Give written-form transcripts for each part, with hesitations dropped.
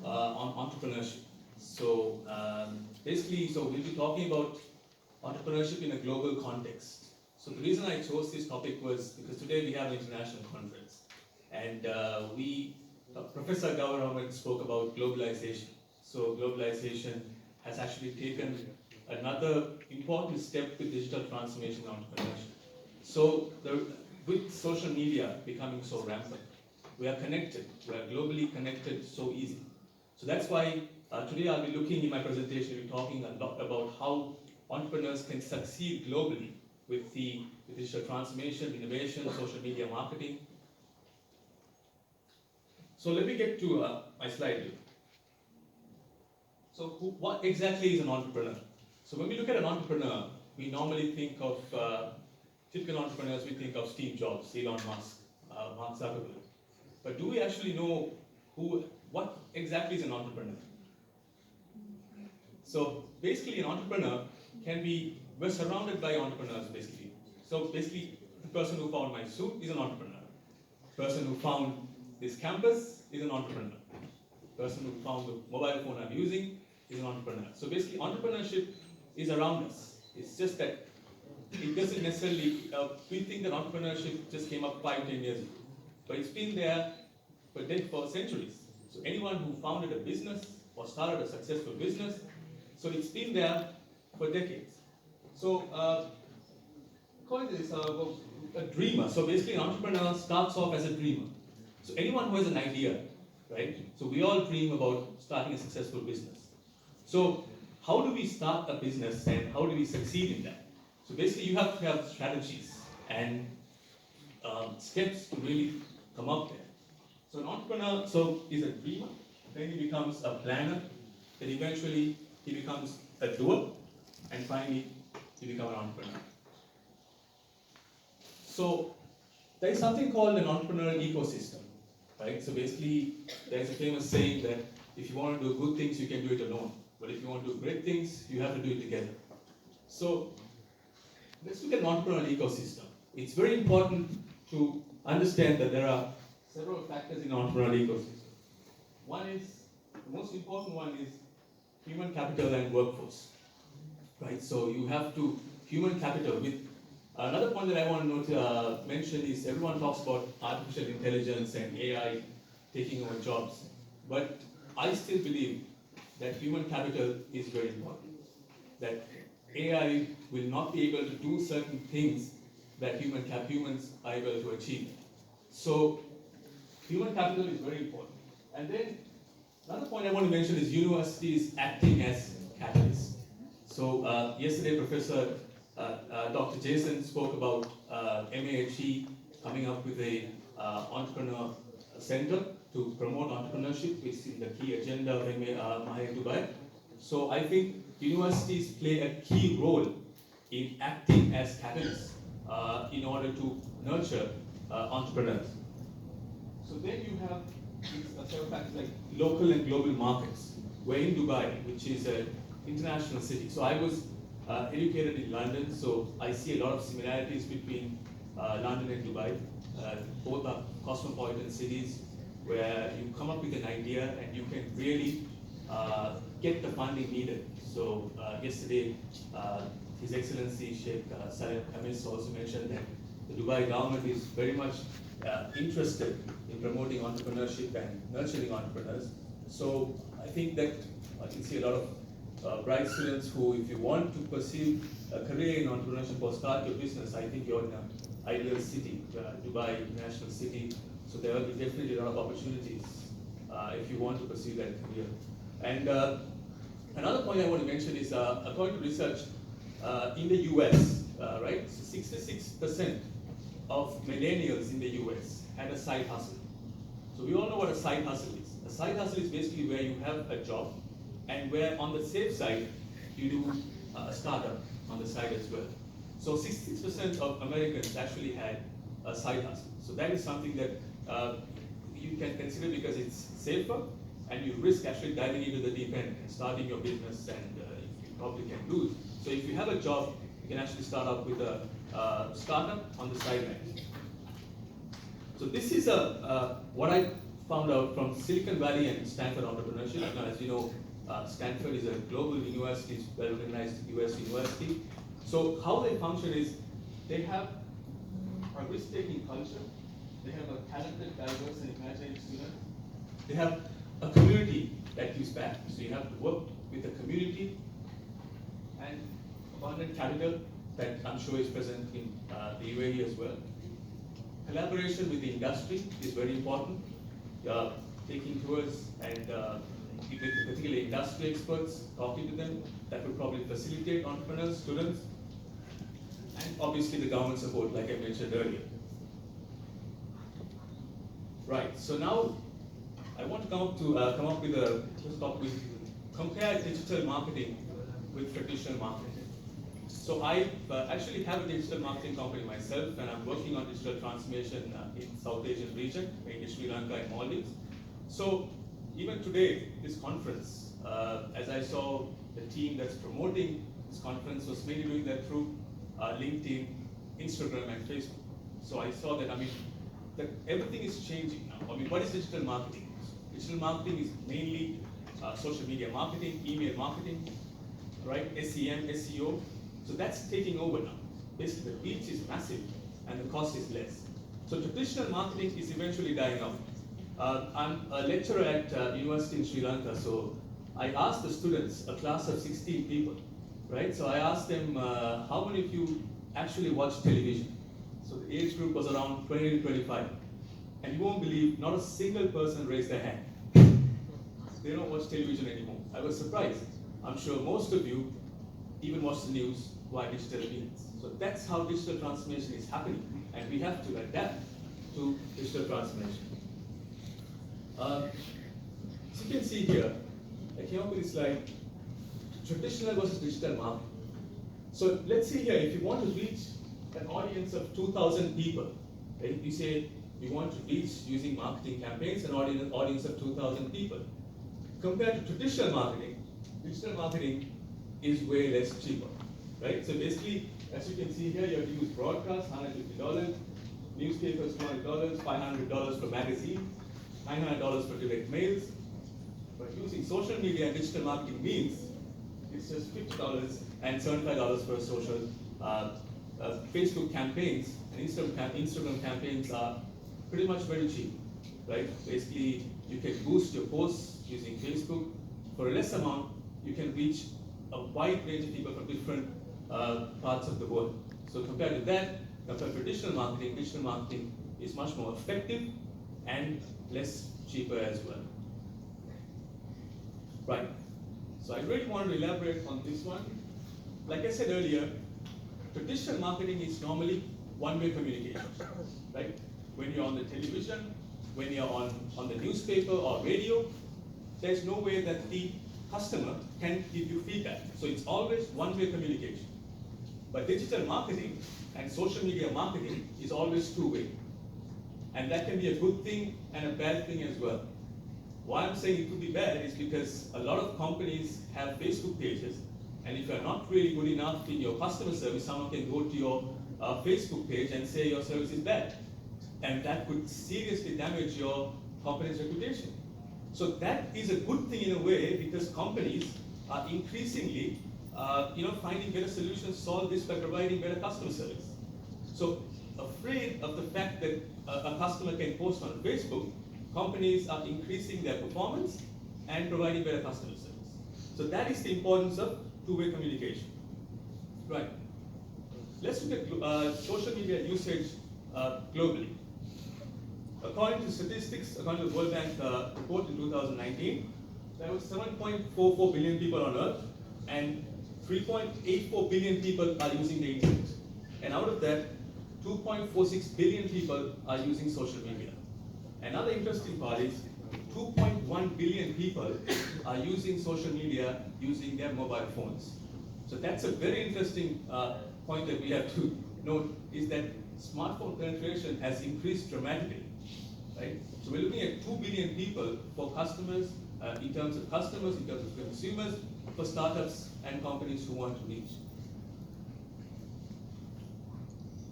on entrepreneurship. So we'll be talking about entrepreneurship in a global context. So the reason I chose this topic was because today we have an international conference, and Professor Gawar Ahmed spoke about globalization. So globalization has actually taken another important step with digital transformation and entrepreneurship. So with social media becoming so rampant, we are connected, we are globally connected so easily. So that's why today I'll be looking in my presentation, we'll be talking a lot about how entrepreneurs can succeed globally with digital transformation, innovation, social media marketing. So let me get to my slide here. So what exactly is an entrepreneur? So when we look at an entrepreneur, we normally think of typical entrepreneurs, we think of Steve Jobs, Elon Musk, Mark Zuckerberg. But do we actually know what exactly is an entrepreneur? So basically an entrepreneur we're surrounded by entrepreneurs basically. So basically the person who found my suit is an entrepreneur. The person who found this campus is an entrepreneur. The person who found the mobile phone I'm using is an entrepreneur. So basically entrepreneurship is around us. It's just that it doesn't necessarily, we think that entrepreneurship just came up 5-10 years ago. But it's been there for centuries. So anyone who founded a business or started a successful business, so it's been there for decades. So call this a dreamer. So basically an entrepreneur starts off as a dreamer. So anyone who has an idea, right? So we all dream about starting a successful business. So how do we start a business and how do we succeed in that? So basically you have to have strategies and steps to really come up there. So an entrepreneur is a dreamer, then he becomes a planner, then eventually he becomes a doer, and finally he becomes an entrepreneur. So there is something called an entrepreneurial ecosystem, right? So basically there's a famous saying that if you want to do good things, you can do it alone. But if you want to do great things, you have to do it together. So let's look at an entrepreneurial ecosystem. It's very important to understand that there are several factors in an entrepreneurial ecosystem. The most important one is human capital and workforce, right? So you have human capital with, another point that I want to mention is everyone talks about artificial intelligence and AI taking over jobs, but I still believe that human capital is very important, that AI will not be able to do certain things that humans are able to achieve. So human capital is very important. And then another point I want to mention is universities acting as catalysts. So yesterday Professor Dr. Jason spoke about MAHE coming up with a entrepreneur center to promote entrepreneurship, which is the key agenda of MAHE Dubai. So I think universities play a key role in acting as catalysts in order to nurture entrepreneurs. So then you have several factors like local and global markets. We're in Dubai, which is an international city. So I was educated in London, so I see a lot of similarities between London and Dubai. Both are cosmopolitan cities where you come up with an idea and you can really get the funding needed. So yesterday, His Excellency Sheikh Salim Khamis also mentioned that the Dubai government is very much interested in promoting entrepreneurship and nurturing entrepreneurs. So I think that I can see a lot of bright students who, if you want to pursue a career in entrepreneurship or start your business, I think you're in an ideal city, Dubai International City. So there will be definitely a lot of opportunities if you want to pursue that career. And another point I want to mention is, according to research, in the US, right, 66% of millennials in the US had a side hustle. So we all know what a side hustle is. A side hustle is basically where you have a job and where on the safe side, you do a startup on the side as well. So 66% of Americans actually had a side hustle. So that is something that you can consider because it's safer and you risk actually diving into the deep end and starting your business, and you probably can lose. So if you have a job, you can actually start up with a startup on the sideline. So this is what I found out from Silicon Valley and Stanford entrepreneurship. Now, as you know, Stanford is a global university, it's well-recognized US university. So how they function is they have a risk-taking culture. They have a talented, diverse, and imaginative student. They have a community that gives back. So you have to work with the community and abundant capital that I'm sure is present in the UAE as well. Collaboration with the industry is very important. Taking tours and with particularly industry experts, talking to them, that will probably facilitate entrepreneurs, students, and obviously the government support, like I mentioned earlier. Right. So now I want to come up with a topic: compare digital marketing with traditional marketing. So I actually have a digital marketing company myself, and I'm working on digital transformation in South Asian region, mainly Sri Lanka and Maldives. So even today, this conference, as I saw the team that's promoting this conference was mainly doing that through LinkedIn, Instagram, and Facebook. So I saw that, that everything is changing now. What is digital marketing? Digital marketing is mainly social media marketing, email marketing, right? SEM, SEO. So that's taking over now. Basically, the reach is massive and the cost is less. So traditional marketing is eventually dying out. I'm a lecturer at university in Sri Lanka, so I asked the students, a class of 16 people, right? So I asked them, how many of you actually watch television? So the age group was around 20 to 25. And you won't believe, not a single person raised their hand. They don't watch television anymore. I was surprised. I'm sure most of you even watch the news via digital means. So that's how digital transformation is happening. And we have to adapt to digital transformation. As you can see here, I came up with this slide, traditional versus digital marketing. So let's see here, if you want to reach an audience of 2,000 people, right? You say you want to reach using marketing campaigns an audience of 2,000 people. Compared to traditional marketing, digital marketing is way less cheaper, right? So basically, as you can see here, you have to use broadcast, $150, newspapers, $200, $500 for magazine, $900 for direct mails. But using social media and digital marketing means it's just $50 and $75 for social Facebook campaigns, and Instagram campaigns are pretty much very cheap, right? Basically, you can boost your posts using Facebook. For a less amount, you can reach a wide range of people from different parts of the world. So compared to that, compared to traditional marketing, digital marketing is much more effective and less cheaper as well. Right. So I really want to elaborate on this one. Like I said earlier, traditional marketing is normally one-way communication, right? When you're on the television, when you're on the newspaper or radio, there's no way that the customer can give you feedback. So it's always one-way communication. But digital marketing and social media marketing is always two-way. And that can be a good thing and a bad thing as well. Why I'm saying it could be bad is because a lot of companies have Facebook pages, and if you're not really good enough in your customer service, someone can go to your Facebook page and say your service is bad. And that could seriously damage your company's reputation. So that is a good thing in a way, because companies are increasingly finding better solutions to solve this by providing better customer service. So afraid of the fact that a customer can post on Facebook, companies are increasing their performance and providing better customer service. So that is the importance of two-way communication. Right. Let's look at social media usage globally. According to statistics, according to the World Bank report in 2019, there was 7.44 billion people on Earth, and 3.84 billion people are using the internet. And out of that, 2.46 billion people are using social media. Another interesting part is 2.1 billion people are using social media using their mobile phones. So that's a very interesting point that we have to note, is that smartphone penetration has increased dramatically, right? So we're looking at 2 billion people for customers, in terms of customers, in terms of consumers, for startups and companies who want to reach.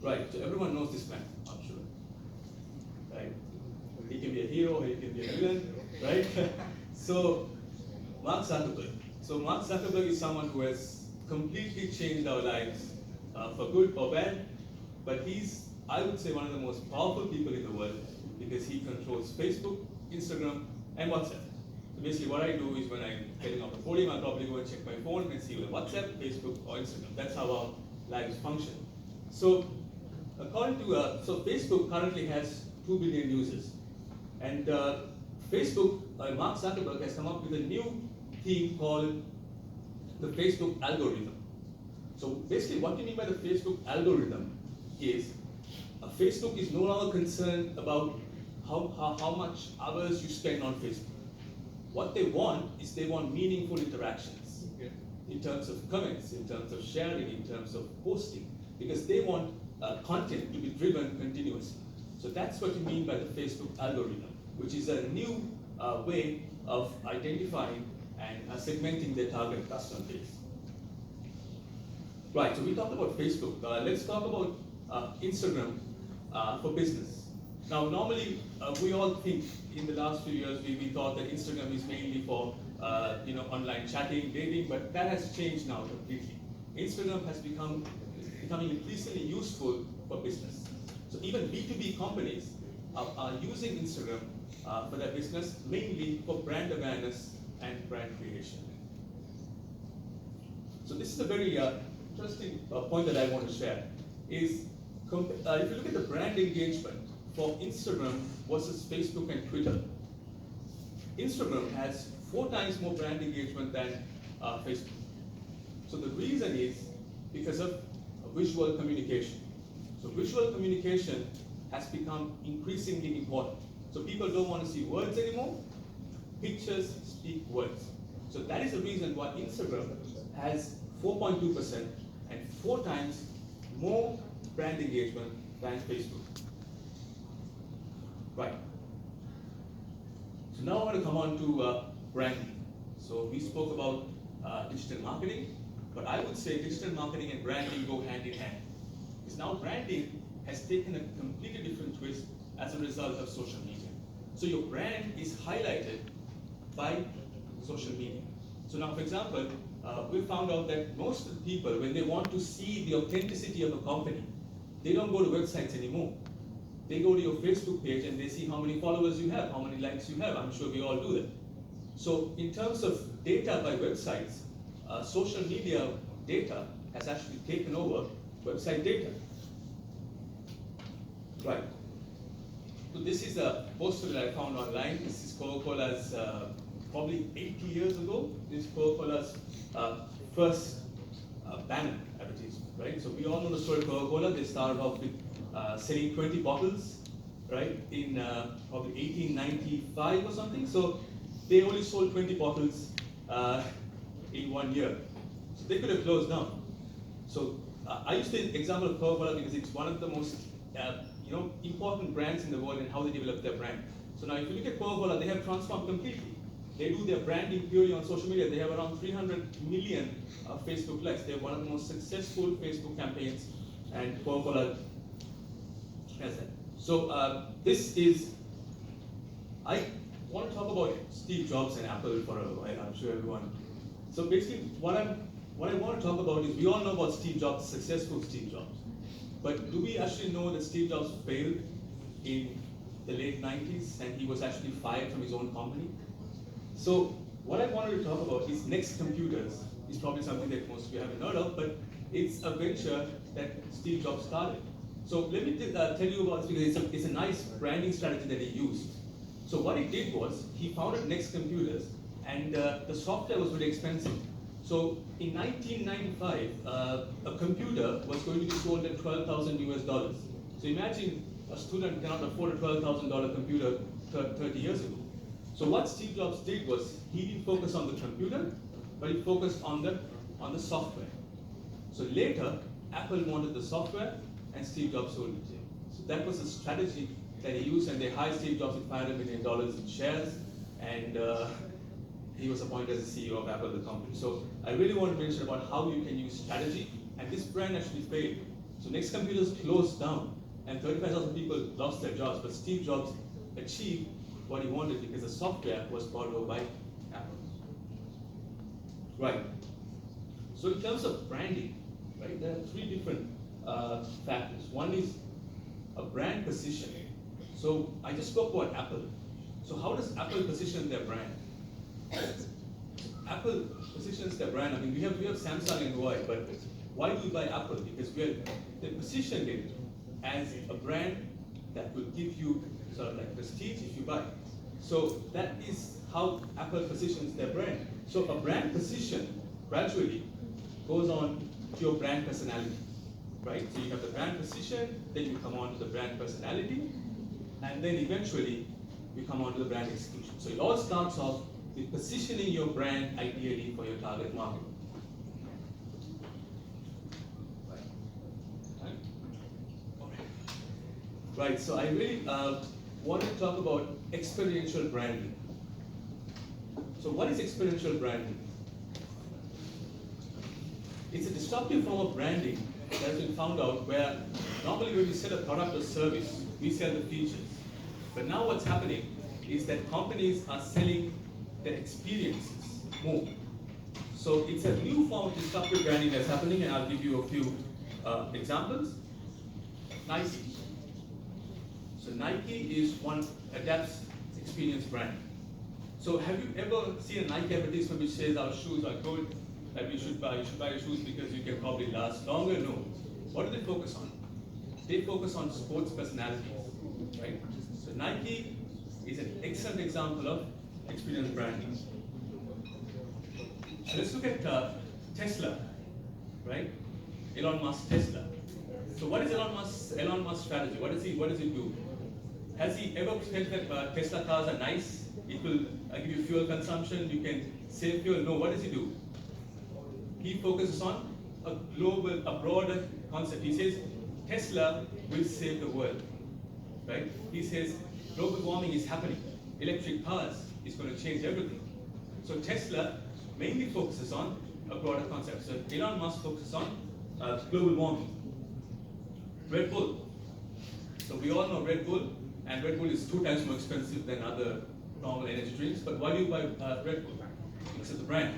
Right, so everyone knows this map, I'm sure, right? The He can be a hero, or he can be a villain, right? So, Mark Zuckerberg. So Mark Zuckerberg is someone who has completely changed our lives for good or bad, but he's, I would say, one of the most powerful people in the world because he controls Facebook, Instagram, and WhatsApp. So basically what I do is when I'm getting off the podium, I'll probably go and check my phone and see whether WhatsApp, Facebook, or Instagram. That's how our lives function. So according to, so Facebook currently has 2 billion users. And Facebook, Mark Zuckerberg has come up with a new theme called the Facebook algorithm. So basically what you mean by the Facebook algorithm is Facebook is no longer concerned about how much hours you spend on Facebook. What they want is they want meaningful interactions in terms of comments, in terms of sharing, in terms of posting, because they want content to be driven continuously. So that's what you mean by the Facebook algorithm, which is a new way of identifying and segmenting their target customer base. Right, so we talked about Facebook. Let's talk about Instagram for business. Now, normally we all think in the last few years we thought that Instagram is mainly for online chatting, dating, but that has changed now completely. Instagram has becoming increasingly useful for business. So even B2B companies are using Instagram for their business, mainly for brand awareness and brand creation. So this is a very interesting point that I want to share. Is if you look at the brand engagement for Instagram versus Facebook and Twitter, Instagram has 4 times more brand engagement than Facebook. So the reason is because of visual communication. So visual communication has become increasingly important. So people don't want to see words anymore. Pictures speak words. So that is the reason why Instagram has 4.2% and 4 times more brand engagement than Facebook. Right. So now I want to come on to branding. So we spoke about digital marketing, but I would say digital marketing and branding go hand in hand. Because now branding has taken a completely different twist as a result of social media. So your brand is highlighted by social media. So now, for example, we found out that most of the people, when they want to see the authenticity of a company, they don't go to websites anymore. They go to your Facebook page and they see how many followers you have, how many likes you have. I'm sure we all do that. So in terms of data by websites, social media data has actually taken over website data. Right. So this is a poster that I found online. This is Coca-Cola's probably 80 years ago. This is Coca-Cola's first banner advertisement, right? So we all know the story of Coca-Cola. They started off with selling 20 bottles, right, in probably 1895 or something. So they only sold 20 bottles in 1 year. So they could have closed down. So I use the example of Coca-Cola because it's one of the most important brands in the world and how they develop their brand. So now if you look at Coca-Cola, they have transformed completely. They do their branding purely on social media. They have around 300 million Facebook likes. They have one of the most successful Facebook campaigns, and Coca-Cola has that. So this is, I want to talk about Steve Jobs and Apple for a while. I'm sure everyone. So basically, what I want to talk about is we all know about Steve Jobs, successful Steve Jobs. But do we actually know that Steve Jobs failed in the late 90s and he was actually fired from his own company? So what I wanted to talk about is Next Computers. It's probably something that most of you haven't heard of, but it's a venture that Steve Jobs started. So let me tell you about this because it's a nice branding strategy that he used. So what he did was he founded Next Computers, and the software was really expensive. So in 1995, a computer was going to be sold at $12,000 US. So imagine a student cannot afford a $12,000 computer 30 years ago. So what Steve Jobs did was he didn't focus on the computer, but he focused on the software. So later, Apple wanted the software, and Steve Jobs sold it to him. So that was a strategy that he used, and they hired Steve Jobs with $500 million in shares, and he was appointed as the CEO of Apple, the company. So I really want to mention about how you can use strategy, and this brand actually failed. So Next Computers closed down, and 35,000 people lost their jobs, but Steve Jobs achieve what he wanted because the software was bought over by Apple. Right. So in terms of branding, right, there are three different factors. One is a brand position. So I just spoke about Apple. So how does Apple position their brand? Apple positions their brand. I mean, we have Samsung and Huawei, but why do we buy Apple? Because they positioned it as a brand that will give you sort of like prestige if you buy. So that is how Apple positions their brand. So a brand position gradually goes on to your brand personality, right? So you have the brand position, then you come on to the brand personality, and then eventually you come on to the brand execution. So it all starts off with positioning your brand ideally for your target market. Right, so I really want to talk about experiential branding. So what is experiential branding? It's a disruptive form of branding that has been found out where normally when we sell a product or service, we sell the features. But now what's happening is that companies are selling their experiences more. So it's a new form of disruptive branding that's happening, and I'll give you a few examples. Nike. So Nike is one adapts experience brand. So have you ever seen a Nike advertisement which says our shoes are good, that you should buy your shoes because you can probably last longer? No. What do they focus on? They focus on sports personalities, right? So Nike is an excellent example of experience branding. So let's look at Tesla, right? Elon Musk Tesla. So what is Elon Musk's strategy? What does he do? Has he ever said that Tesla cars are nice? It will give you fuel consumption, you can save fuel. No, what does he do? He focuses on a broader concept. He says Tesla will save the world, right? He says global warming is happening. Electric cars is going to change everything. So Tesla mainly focuses on a broader concept. So Elon Musk focuses on global warming. Red Bull. So we all know Red Bull, and Red Bull is 2 times more expensive than other normal energy drinks. But why do you buy Red Bull? Because of the brand.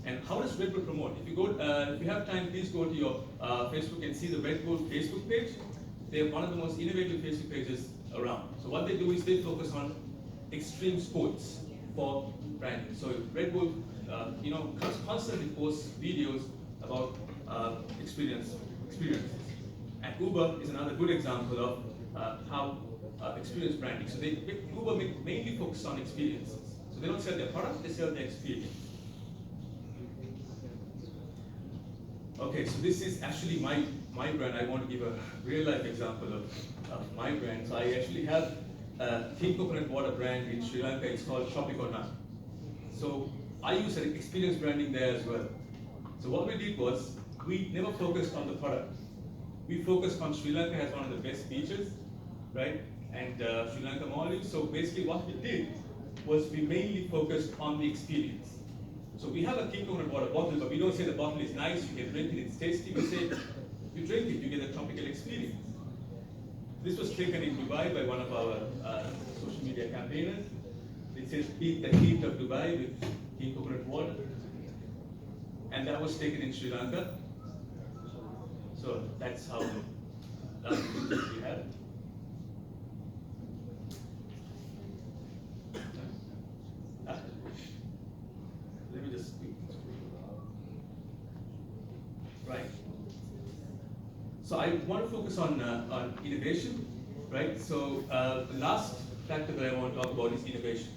And how does Red Bull promote? If you have time, please go to your Facebook and see the Red Bull Facebook page. They have one of the most innovative Facebook pages around. So what they do is they focus on extreme sports for branding. So Red Bull, constantly posts videos about experiences. And Uber is another good example of how experience branding. So Uber mainly focus on experiences. So they don't sell their product, they sell their experience. Okay, so this is actually my brand. I want to give a real life example of my brand. So I actually have a clean coconut water brand in Sri Lanka. It's called Shopikona. So I use experience branding there as well. So what we did was, we never focused on the product. We focused on Sri Lanka has one of the best beaches, right? And Sri Lanka Maldives. So basically what we did was we mainly focused on the experience. So we have a clean coconut water bottle, but we don't say the bottle is nice, you can drink it, it's tasty. We say, you drink it, you get a tropical experience. This was taken in Dubai by one of our social media campaigners. It says, beat the heat of Dubai with clean coconut water. And that was taken in Sri Lanka. So that's how that's the we have. Let me just speak. Right. So I want to focus on innovation, right? So the last factor that I want to talk about is innovation.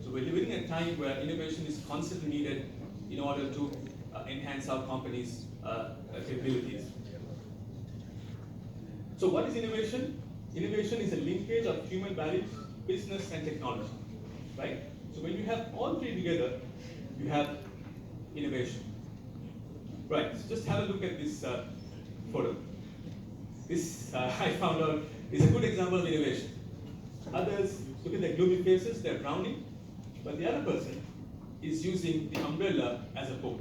So we're living in a time where innovation is constantly needed in order to enhance our company's capabilities. So what is innovation? Innovation is a linkage of human values, business, and technology, right? So when you have all three together, you have innovation. Right, so just have a look at this photo. This, I found out, is a good example of innovation. Others, look at their gloomy faces, they're drowning, but the other person is using the umbrella as a boat.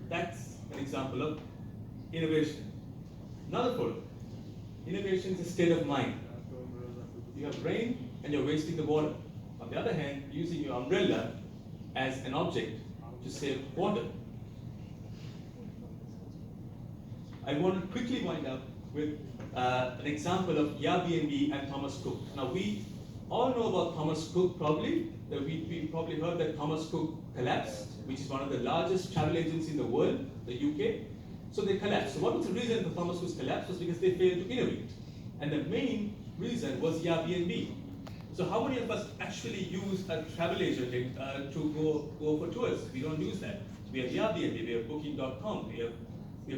That's an example of innovation. Another photo. Innovation is a state of mind. You have brain, and you're wasting the water. On the other hand, using your umbrella as an object to save water. I want to quickly wind up with an example of Airbnb and Thomas Cook. Now, we all know about Thomas Cook probably. We probably heard that Thomas Cook collapsed, which is one of the largest travel agents in the world, the UK. So they collapsed. So what was the reason for Thomas Cook's collapse? Was because they failed to innovate. And the main reason was Airbnb. So how many of us actually use a travel agent to go for tours? We don't use that. We have Airbnb, we have Booking.com, we have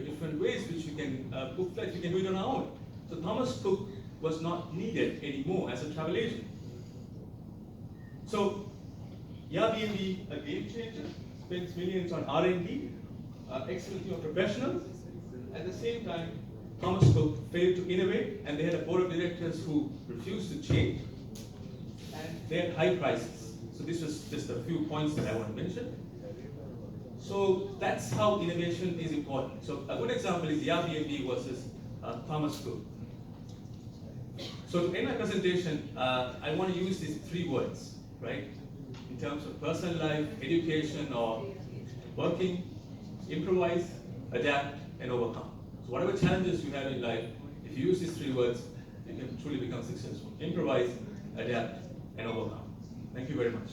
different ways which we can book flights. We can do it on our own. So Thomas Cook was not needed anymore as a travel agent. So Airbnb, a game changer, spends millions on R&D, excellent team of professionals. At the same time, Thomas Cook failed to innovate, and they had a board of directors who refused to change, and they had high prices. So this was just a few points that I want to mention. So that's how innovation is important. So a good example is Airbnb versus Thomas Cook. So to end my presentation, I want to use these three words, right? In terms of personal life, education, or working, improvise, adapt, and overcome. So whatever challenges you have in life, if you use these three words, you can truly become successful. Improvise, adapt, and overcome. Thank you very much.